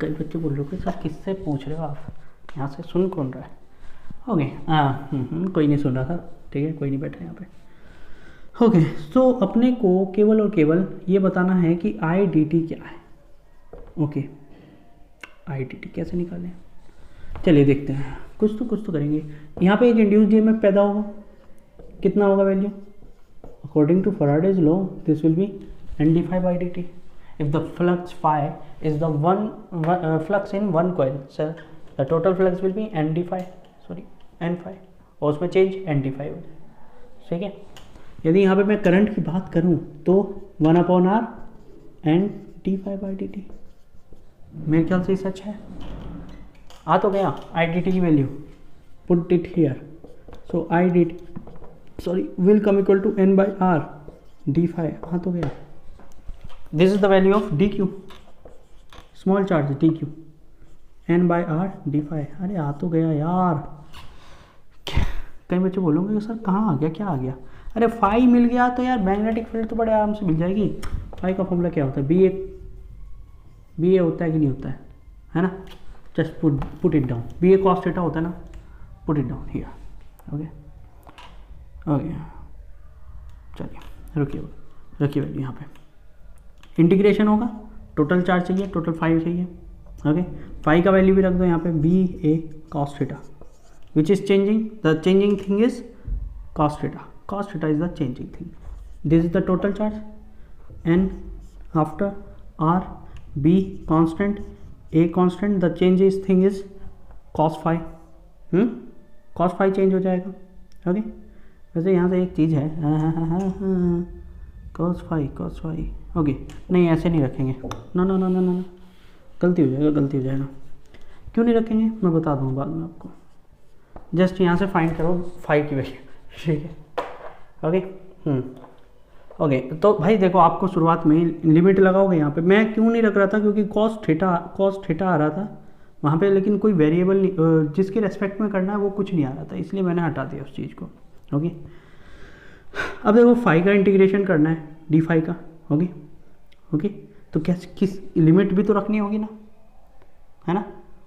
कई बच्चे बोल रहे हो कि sir किससे पूछ रहे हो आप, यहाँ से सुन कौन रहा है? ओके, हाँ कोई नहीं सुन रहा था। ठीक है, कोई नहीं बैठा यहाँ पे। ओके, सो अपने को केवल और केवल ये बताना है कि आई डी टी क्या है। ओके, आई डी टी कैसे निकालें, चलिए देखते हैं। कुछ तो करेंगे। यहाँ पे एक इंड्यूस्ड ईएमएफ पैदा होगा, कितना होगा value? According to Faraday's law this will be n d phi by D t. If the flux phi is the flux in one coil, so the total flux will be n d phi, sorry n phi, और उसमें change n d phi होगा। ठीक है, यदि यहाँ पे मैं current की बात करूँ तो 1/r n d phi by D t, मेरे ख्याल से सच है। आ तो गया आई डी टी की value, put it here. So I d t sorry will come equal to n by r d phi। आ तो गया। This is the value of dq, small charge dq, n by r d phi। अरे आ तो गया यार। कई बच्चे बोलोगे कि सर कहाँ आ गया, क्या आ गया? अरे फाई मिल गया तो यार मैग्नेटिक फील्ड तो बड़े आराम से मिल जाएगी। फाई का फॉर्मूला क्या होता है? बी ए होता है कि नहीं होता है ना? Just put it down, B A cos theta होता है ना, put it down here. Okay okay, चलिए रखिए वैल्यू यहाँ पे। इंटीग्रेशन होगा, टोटल चार्ज चाहिए, टोटल फाई चाहिए। ओके, फाई का वैल्यू भी रख दो यहाँ पे, B A cos theta, which is changing, the changing thing is cos theta, cos theta is the changing thing. This is the total charge, n after are, B constant, A constant, the change is thing is cos phi. Cos phi change हो जाएगा। Okay, वैसे यहाँ से एक चीज़ है, cos phi. Okay, नहीं ऐसे नहीं रखेंगे, no no no no no, गलती हो जाएगा, गलती हो जाएगा। क्यों नहीं रखेंगे मैं बता दूँ बाद में आपको। जस्ट यहाँ से फाइंड करो फाई की वैल्यू, ठीक है। ओके ओके, तो भाई देखो आपको शुरुआत में लिमिट लगाओगे यहाँ पे। मैं क्यों नहीं रख रहा था, क्योंकि कॉस थीटा आ रहा था वहाँ पे, लेकिन कोई वेरिएबल जिसके रेस्पेक्ट में करना है वो कुछ नहीं आ रहा था, इसलिए मैंने हटा दिया उस चीज़ को। ओके, अब देखो फाई का इंटीग्रेशन करना है डी फाई का। ओके ओके, तो क्या किस लिमिट भी तो रखनी होगी ना, है ना।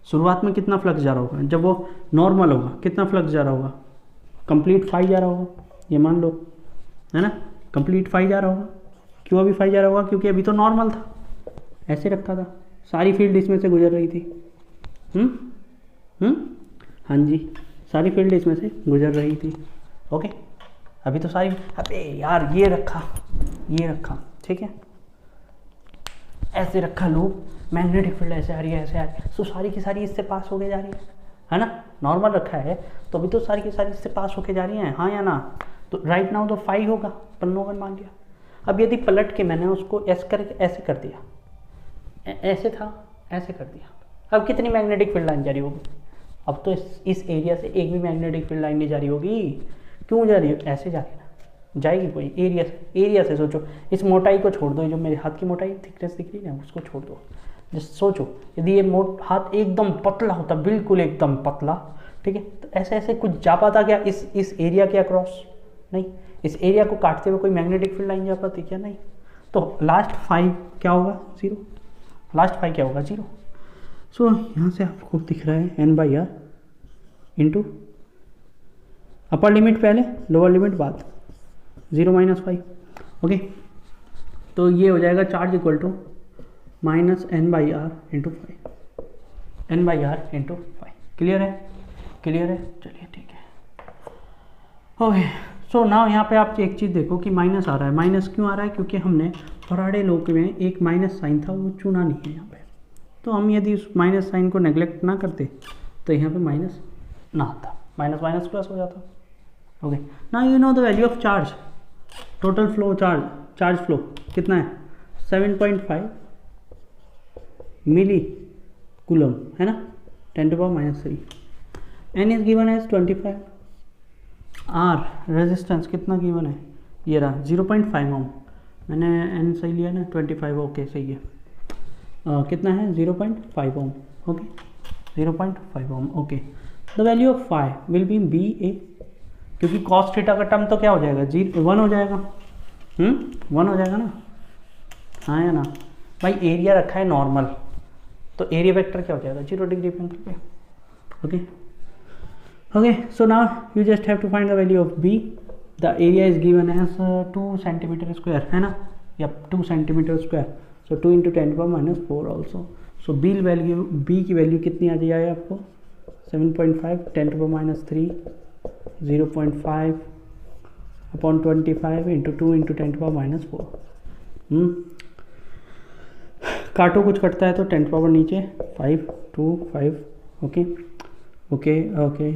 शुरुआत में कितना फ्लक्स जा रहा होगा, जब वो नॉर्मल होगा कितना फ्लक्स जा रहा होगा, कंप्लीट फाई जा रहा होगा, ये मान लो, है ना। कंप्लीट फाई जा रहा होगा। क्यों अभी फाई जा रहा होगा, क्योंकि अभी तो नॉर्मल था, ऐसे रखा था, सारी फील्ड इसमें से गुजर रही थी। हाँ जी, सारी फील्ड इसमें से गुजर रही थी। ओके, अभी तो सारी, अबे यार ये रखा, ठीक है, ऐसे रखा लूप, मैग्नेटिक फील्ड ऐसे आ रही है, ऐसे आ रही है, तो सारी की सारी इससे पास होके जा रही है ना। नॉर्मल रखा है तो अभी तो सारी की सारी इससे पास होके जा रही हैं, हाँ या ना। तो राइट नाउ तो फाई होगा, पन्नोवन मान लिया। अब यदि पलट के मैंने उसको ऐसे कर दिया, ऐसे था, ऐसे कर दिया, अब कितनी मैग्नेटिक फील्ड लाइन जा रही होगी। अब तो इस एरिया से एक भी मैग्नेटिक फील्ड लाइन नहीं जा रही होगी। क्यों जा रही है, ऐसे जा रही है ना, जाएगी कोई एरिया से सोचो, इस मोटाई को छोड़ दो, जो मेरे हाथ की मोटाई थिकनेस दिख रही है ना, उसको छोड़ दो। जस्ट सोचो यदि ये हाथ एकदम पतला होता, बिल्कुल एकदम पतला, ठीक है, तो ऐसे ऐसे कुछ जा पाता क्या इस एरिया के अक्रॉस, नहीं। इस एरिया को काटते हुए कोई मैग्नेटिक फील्ड लाइन जा पाती क्या, नहीं। तो लास्ट फाइव क्या होगा, 0। लास्ट फाइव क्या होगा, 0। सो यहाँ से आपको दिख रहा है n/r इंटू अपर लिमिट पहले, लोअर लिमिट बाद, 0 - 5। ओके, तो ये हो जाएगा charge equal to -n/r into 5, n/r into 5। Clear है, क्लियर है, चलिए ठीक है। ओके, सो नाउ यहाँ पे आप एक चीज़ देखो कि माइनस आ रहा है। माइनस क्यों आ रहा है, क्योंकि हमने फराडे लॉ में एक माइनस साइन था, वो चुना नहीं है यहाँ पे। तो हम यदि उस माइनस साइन को नेग्लेक्ट ना करते तो यहाँ पे माइनस ना आता, माइनस माइनस प्लस हो जाता। Okay, now you know the value of charge, total flow charge flow कितना है, 7.5 मिली कूलम, है ना, 10⁻³ n is given as 25। R resistance कितना गिवन है, ये रहा 0.5 ओम, मैंने n सही लिया ना, 25, ओके सही है। कितना है, 0.5 ohm. Okay, 0.5 ohm. Okay, the value of phi will be BA, क्योंकि कॉस थीटा का टर्म तो क्या हो जाएगा, 1 हो जाएगा। 1 हो जाएगा ना, हाँ या ना। भाई एरिया रखा है नॉर्मल, तो एरिया वेक्टर क्या हो जाएगा, 0 डिग्री पे। Okay okay, so now you just have to find the value of B। The area is given as 2 cm², है ना, या 2 cm²। So 2 × 10⁻⁴ also. So B की वैल्यू कितनी आ जाएगी आपको, 7.5 10⁻³ 0.5 अपॉन 25 इंटू 2 × 10⁻⁴। काटो, कुछ कटता है तो 10 पावर नीचे 5 2 5। ओके ओके ओके,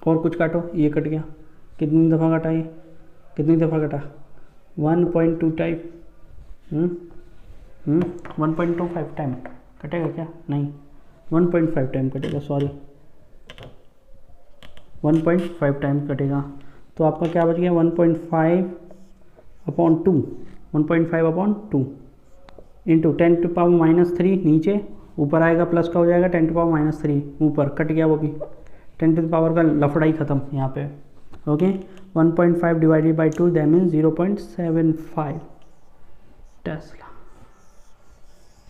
और कुछ काटो, ये कट गया, कितनी दफ़ा कटा ये, कितनी दफ़ा कटा, 1.2 टाइप 1.25 टाइम कटेगा क्या, नहीं 1.5 टाइम कटेगा, सॉरी 1.5 टाइम कटेगा। तो आपका क्या बच गया, 1.5/2 1.5/2 इंटू 10⁻³ नीचे, ऊपर आएगा प्लस का हो जाएगा 10⁻³ ऊपर, कट गया वो भी, 10 का लफड़ा ही ख़त्म यहाँ पे। Okay, 1.5 divided by 2 that means 0.75 Tesla,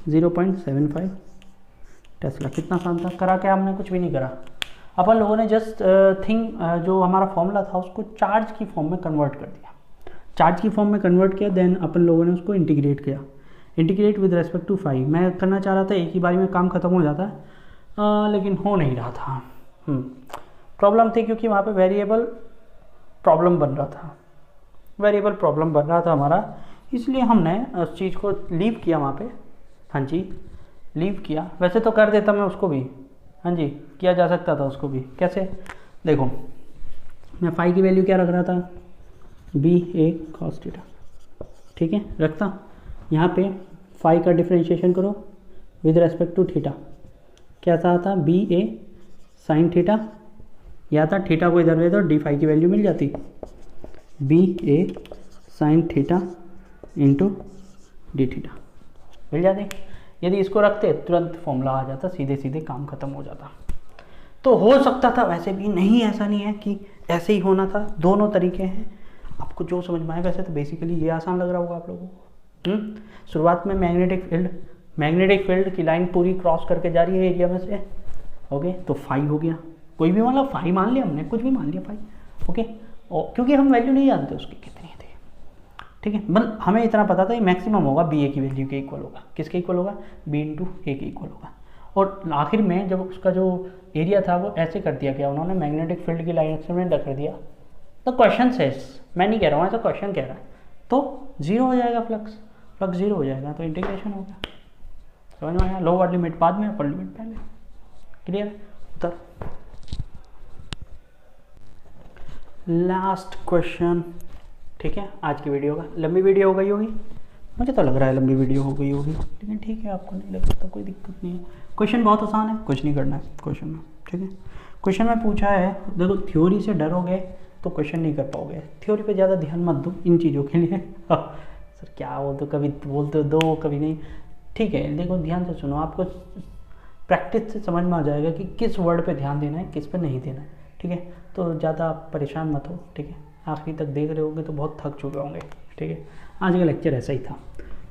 0.75 Tesla. कितना आसान था, करा क्या हमने, कुछ भी नहीं करा। अपन लोगों ने जस्ट जो हमारा फॉर्मूला था उसको चार्ज की फॉर्म में कन्वर्ट कर दिया, चार्ज की फॉर्म में कन्वर्ट किया, देन अपन लोगों ने उसको इंटीग्रेट किया, integrate with respect to phi. मैं करना चाह रहा था एक ही बारी में काम खत्म हो जाता है, लेकिन हो नहीं रहा था, प्रॉब्लम थी, क्योंकि वहाँ पे वेरिएबल प्रॉब्लम बन रहा था हमारा, इसलिए हमने उस चीज़ को लीव किया वहाँ पे। हाँ जी, लीव किया, वैसे तो कर देता मैं उसको भी, हाँ जी किया जा सकता था उसको भी। कैसे, देखो मैं फाई की वैल्यू क्या रख रहा था, BA cos थीटा, ठीक है, रखता। यहाँ पे फाई का डिफरेंशिएशन करो, विद रेस्पेक्ट टू थीटा कैसा आता, बी ए साइन थीटा, या था थीटा को इधर ले तो डी फाई की वैल्यू मिल जाती, B A sine theta into d theta मिल जाती। यदि इसको रखते तुरंत फॉर्मूला आ जाता, सीधे सीधे काम खत्म हो जाता। तो हो सकता था वैसे भी, नहीं ऐसा नहीं है कि ऐसे ही होना था, दोनों तरीके हैं, आपको जो समझ में आए। वैसे तो बेसिकली ये आसान लग रहा होगा आप लोगों को। शुरुआत में मैग्नेटिक फील्ड की लाइन पूरी क्रॉस करके जा रही है एरिया में से, ओके, तो फाई हो गया, कोई भी मतलब फाई मान लिया हमने, कुछ भी मान लिया फाई, ओके, और क्योंकि हम वैल्यू नहीं जानते उसकी कितनी थी, ठीक है, मतलब हमें इतना पता था ये मैक्सिमम होगा बी ए की वैल्यू के इक्वल होगा, किसके इक्वल होगा, बी इंटू ए के इक्वल होगा। और आखिर में जब उसका जो एरिया था वो ऐसे कर दिया गया, उन्होंने मैग्नेटिक फील्ड की लाइन एक्सपेरिमेंट कर दिया। तो क्वेश्चन सेस, मैं नहीं कह रहा हूँ ऐसा, क्वेश्चन कह रहा है, तो जीरो हो जाएगा फ्लक्स जीरो हो जाएगा, तो इंटीग्रेशन हो गया। समझ में आया, लोअर लिमिट बाद में, अपर लिमिट पहले, क्लियर उत्तर। लास्ट क्वेश्चन, ठीक है, आज की वीडियो का, लंबी वीडियो हो गई होगी, मुझे तो लग रहा है लंबी वीडियो हो गई होगी, लेकिन ठीक है, आपको नहीं लगता तो कोई दिक्कत नहीं है। क्वेश्चन बहुत आसान है, कुछ नहीं करना है क्वेश्चन में, ठीक है। क्वेश्चन में पूछा है, देखो थ्योरी से डरोगे तो क्वेश्चन नहीं कर पाओगे, थ्योरी पे ज़्यादा ध्यान मत दो इन चीज़ों के लिए। सर क्या बोलते, कभी बोलते दो कभी नहीं, ठीक है, देखो ध्यान से सुनो, आपको प्रैक्टिस से समझ में आ जाएगा कि किस वर्ड पे ध्यान देना है, किस पे नहीं देना है, ठीक है। तो ज़्यादा परेशान मत हो, ठीक है, आखिरी तक देख रहे होगे तो बहुत थक चुके होंगे, ठीक है। आज का लेक्चर ऐसा ही था,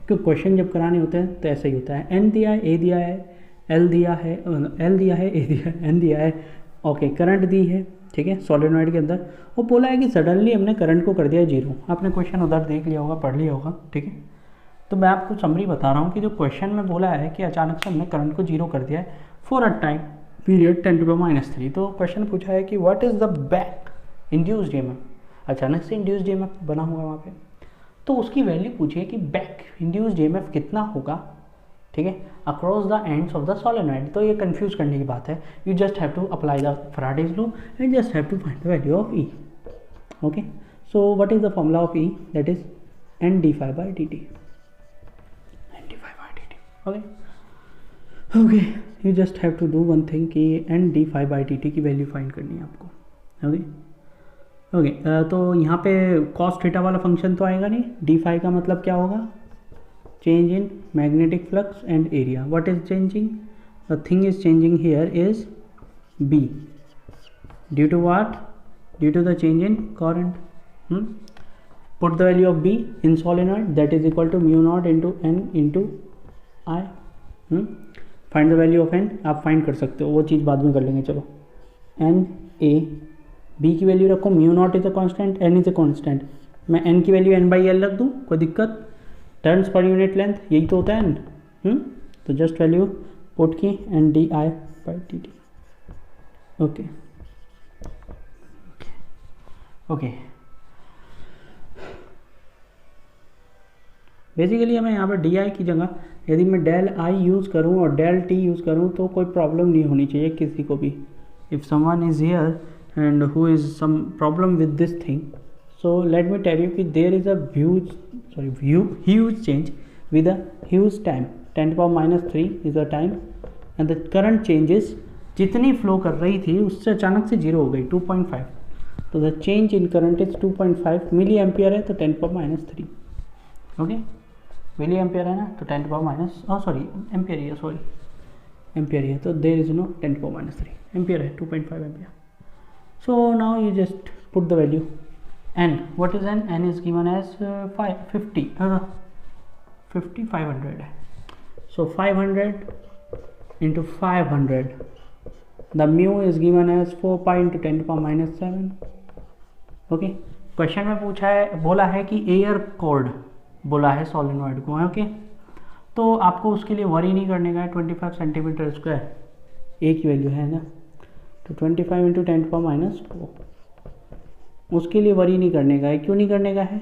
क्योंकि क्वेश्चन जब कराने होते हैं तो ऐसा ही होता है। एन दिया है, ए दिया है, एल दिया है, एल दिया है, ए दिया है, एन दिया है, ओके, करंट दी है, ठीक है, सोलेनॉइड के अंदर, वो बोला है कि सडनली हमने करंट को कर दिया जीरो। आपने क्वेश्चन उधर देख लिया होगा, पढ़ लिया होगा, ठीक है। तो मैं आपको समरी बता रहा हूँ कि जो क्वेश्चन में बोला है कि अचानक से हमने करंट को जीरो कर दिया है फॉर अ टाइम पीरियड 10⁻³ तो क्वेश्चन पूछा है कि what is the back induced EMF, अचानक से इंड्यूस्ड ईएमएफ बना हुआ है वहाँ पे, तो उसकी वैल्यू पूछिए कि बैक इंड्यूस्ड ईएमएफ कितना होगा, ठीक है, across the ends of the solenoid. तो ये कंफ्यूज करने की बात है, you just have to apply the Faraday's law and just have to find the value of E, okay. So what is the formula of E, that is N d phi by D T, okay, you just have to do one thing कि N d phi by D t की value find करनी है आपको, okay. तो यहाँ पे cos theta वाला function तो आएगा नहीं, डी फाई का मतलब क्या होगा, change in magnetic flux and area. What is changing, the thing is changing here is B due to what, due to the change in current. Put the value of B in solenoid, that is equal to mu naught into N into I. Find the value of N, आप find कर सकते हो, वो चीज़ बाद में कर लेंगे, चलो। एन ए बी की वैल्यू रखो, mu naught is a constant, N is a constant, मैं एन की वैल्यू एन बाई एल रख दूँ, कोई दिक्कत, टर्न्स पर यूनिट लेंथ यही तो होता है एन, तो जस्ट वैल्यू पुट की N D I by D T, okay okay. Basically हमें यहाँ पर डी आई की जगह यदि मैं डेल आई यूज़ करूँ और डेल टी यूज़ करूँ तो कोई प्रॉब्लम नहीं होनी चाहिए किसी को भी। If someone is here and who is some problem with this thing, so let me tell you कि there is a huge change with a huge time, 10⁻³ is a time and the current changes, जितनी flow कर रही थी उससे अचानक से zero हो गई 2.5, तो the change in current is 2.5 milli ampere है, तो 10⁻³ ओके, मिली एम्पियर है ना, तो 10⁻, सॉरी एम्पियर ही है, सॉरी एम्पियर ही है, तो देर इज नो 10⁻³ एम्पियर है, 2.5 ampere. So now you just put the value N, what is N, N is given as 500 है, सो 500 into 500, the mu is given as 4 pi into 10⁻⁷, okay. Question में पूछा है, बोला है कि एयर कोर्ड बोला है सोलेनॉइड को, ओके, तो आपको उसके लिए वरी नहीं करने का है, 25 सेंटीमीटर स्क्वायर ए की वैल्यू है ना, तो 25 इंटू 10⁻⁴, उसके लिए वरी नहीं करने का है। क्यों नहीं करने का है,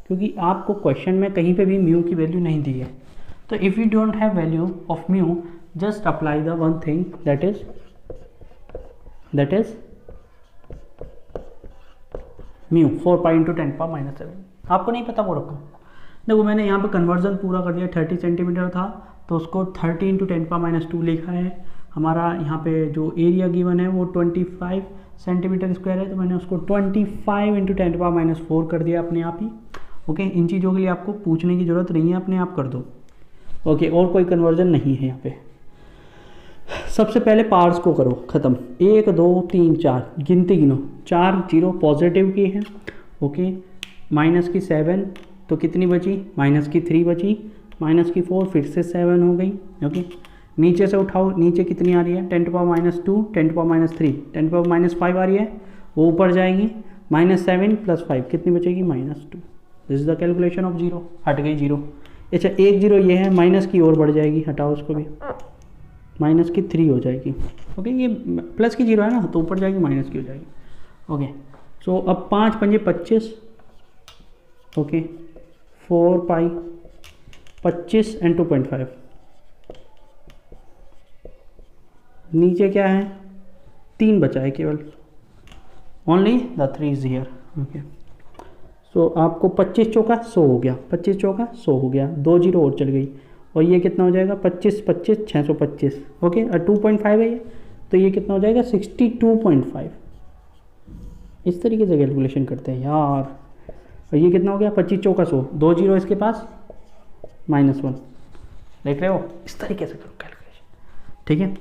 क्योंकि आपको क्वेश्चन में कहीं पे भी म्यू की वैल्यू नहीं दी है, तो if you don't have value of mu, just apply the one thing that is mu 4 pi into 10⁻⁷। आपको नहीं पता वो रखो, देखो मैंने यहाँ पे कन्वर्जन पूरा कर दिया, 30 सेंटीमीटर था तो उसको 30 इंटू 10⁻² लिखा है। हमारा यहाँ पे जो एरिया गिवन है वो 25 सेंटीमीटर स्क्वायर है, तो मैंने उसको 25 इंटू 10⁻⁴ कर दिया अपने आप ही। ओके, इन चीज़ों के लिए आपको पूछने की ज़रूरत नहीं है, अपने आप कर दो। ओके, और कोई कन्वर्जन नहीं है यहाँ पे। सबसे पहले पार्ट्स को करो ख़त्म। 1 2 3 4 गिनती गिनो, 4 0 पॉजिटिव की है। ओके, माइनस की 7 तो कितनी बची, माइनस की 3 बची, माइनस की 4 फिर से 7 हो गई। ओके, नीचे से उठाओ, नीचे कितनी आ रही है, 10⁻², 10⁻3, 10⁻5 आ रही है, वो ऊपर जाएगी। -7 + 5 कितनी बचेगी, -2। This is the calculation of 0। हट गई 0। अच्छा, 1 0 ये है, माइनस की ओर बढ़ जाएगी, हटाओ उसको भी, माइनस की 3 हो जाएगी। ओके, ये प्लस की 0 है ना, तो ऊपर जाएगी, माइनस की हो जाएगी। ओके, सो अब 5 पंजे 25। Okay, 4 pi 25 and 2.5। नीचे क्या है, 3 बचा है केवल, only the 3 is here. Okay, so आपको 25 चौका 100 हो गया, 25 चौका 100 हो गया, 2 0 और चल गई, और ये कितना हो जाएगा, 25 25 625। ओके, और 2.5 है ये, तो ये कितना हो जाएगा, 62.5। इस तरीके से कैलकुलेशन करते हैं यार। और ये कितना हो गया, 25 चौका 100, 2 0 इसके पास, -1। देख रहे हो, इस तरीके से करो कैलकुलेशन। ठीक है,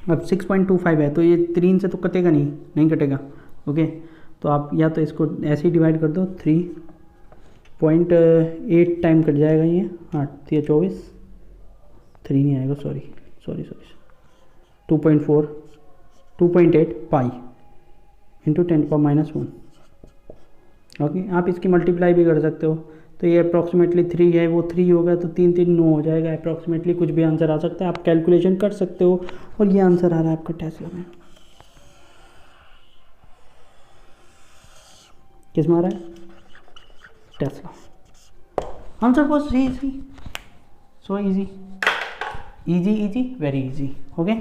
अब 6.25 है, तो ये 3 से तो कटेगा नहीं कटेगा। ओके, तो आप या तो इसको ऐसे ही डिवाइड कर दो, 3.8 टाइम कट जाएगा ये, 8 या 24, 3 नहीं आएगा, सॉरी 2.4 2.8 पाई इंटू 10⁻⁻1। ओके, आप इसकी मल्टीप्लाई भी कर सकते हो, तो ये अप्रॉक्सीमेटली 3 है, वो 3 होगा, तो 3 3 9 हो जाएगा अप्रॉक्सीमेटली। कुछ भी आंसर आ सकता है, आप कैलकुलेशन कर सकते हो। और ये आंसर आ रहा है आपका टेस्ला में। किस में आ रहा है, Tesla. Answer was easy, so easy very easy. Okay,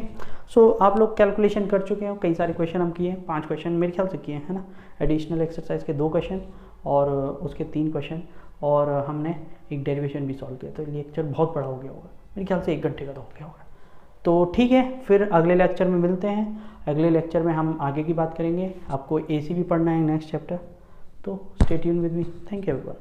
so आप लोग कैलकुलेशन कर चुके हो, कई सारे क्वेश्चन हम किए हैं, 5 क्वेश्चन मेरे ख्याल से किए हैं, है ना। एडिशनल एक्सरसाइज के 2 क्वेश्चन और उसके 3 क्वेश्चन, और हमने एक डेरिवेशन भी सॉल्व किया। तो लेक्चर बहुत बड़ा हो गया होगा, मेरे ख्याल से 1 घंटे का तो हो गया होगा। तो ठीक है, फिर अगले लेक्चर में मिलते हैं। अगले लेक्चर में हम आगे की बात करेंगे। आपको AC भी पढ़ना है नेक्स्ट चैप्टर, तो stay tune with me. Thank you everyone.